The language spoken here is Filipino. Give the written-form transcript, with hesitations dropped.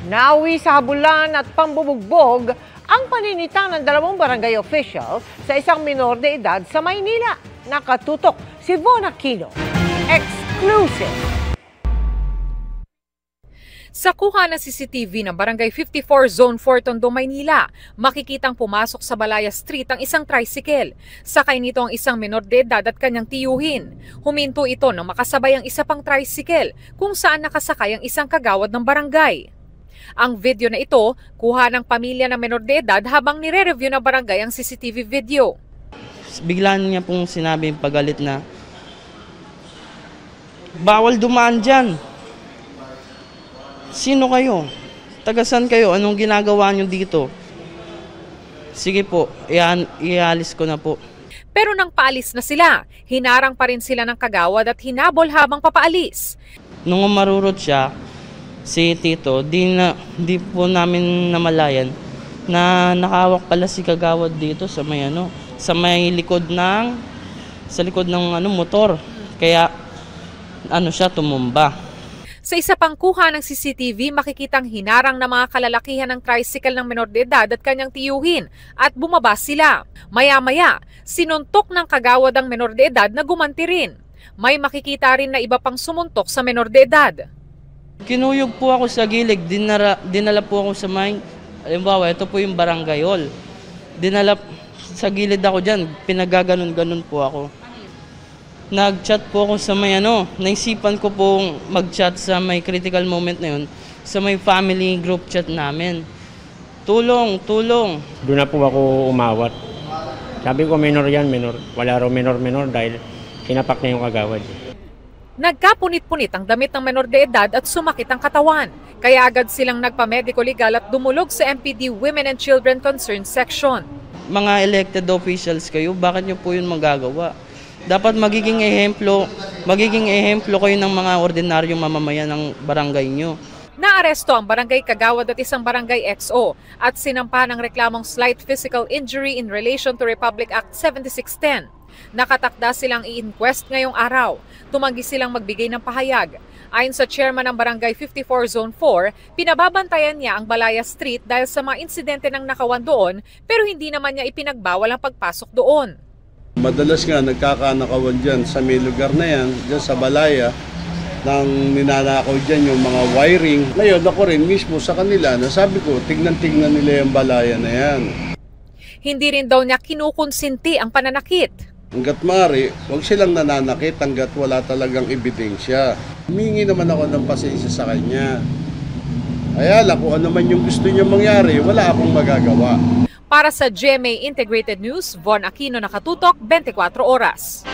Nawi sa habulan at pambubugbog ang paninita ng dalawang barangay official sa isang minor de edad sa Maynila. Nakatutok si Von Aquino. Exclusive! Sa kuha ng CCTV ng Barangay 54 Zone 4 Tondo, Maynila, makikitang pumasok sa Balaya Street ang isang tricycle. Sakay nito ang isang menor de edad at kanyang tiyuhin. Huminto ito nang makasabay ang isa pang tricycle kung saan nakasakay ang isang kagawad ng barangay. Ang video na ito, kuha ng pamilya ng menor de edad habang nire-review ng barangay ang CCTV video. Biglaan niya pong sinabi yung pagalit na, "Bawal dumaan dyan. Sino kayo? Tagasan kayo? Anong ginagawa nyo dito?" Sige po, ialis ko na po. Pero nang paalis na sila, hinarang pa rin sila ng kagawad at hinabol habang papaalis. Nung marurot siya, si Tito, di po namin namalayan na nakahawak pala si kagawad dito sa may likod ng motor. Kaya siya tumumba. Sa isa pang kuha ng CCTV, makikitang hinarang na mga kalalakihan ng tricycle ng menor de edad at kanyang tiyuhin at bumaba sila. Maya-maya, sinuntok ng kagawad ang menor de edad na gumanti rin. May makikita rin na iba pang sumuntok sa menor de edad. Kinuyog po ako sa gilid, dinala po ako sa halimbawa, ito po yung barangay hall. Dinala sa gilid ako dyan, pinagaganon-ganon po ako. Nag-chat po ako sa naisipan ko pong mag-chat sa may critical moment na yun, sa may family group chat namin. Tulong, tulong. Doon na po ako umawat. Sabi ko minor yan, minor. Wala raw minor dahil kinapak niya yung kagawad. Nagkapunit-punit ang damit ng menor de edad at sumakit ang katawan. Kaya agad silang nagpa-medico legal at dumulog sa MPD Women and Children Concerned Section. Mga elected officials kayo, bakit nyo po yun magagawa? Dapat magiging ehemplo kayo ng mga ordinaryong mamamayan ng barangay nyo. Naaresto ang barangay kagawad at isang barangay XO at sinampa ng reklamong slight physical injury in relation to Republic Act 7610. Nakatakda silang i-inquest ngayong araw. Tumanggi silang magbigay ng pahayag. Ayon sa chairman ng Barangay 54 Zone 4, pinababantayan niya ang Balaya Street dahil sa mga insidente ng nakawan doon pero hindi naman niya ipinagbawal ang pagpasok doon. Madalas nga nagkakanakawan dyan sa may lugar na yan, dyan sa Balaya, nang ninanakaw dyan yung mga wiring. Ngayon ako rin mismo sa kanila, nasabi ko, tignan-tignan nila yung Balaya na yan. Hindi rin daw niya kinukonsinti ang pananakit. Hanggat maaari, huwag silang nananakit hanggat wala talagang ebidensya. Humingi naman ako ng pasensya sa kanya. Kaya lang kung ano man yung gusto niya mangyari, wala akong magagawa. Para sa GMA Integrated News, Von Aquino, nakatutok 24 oras.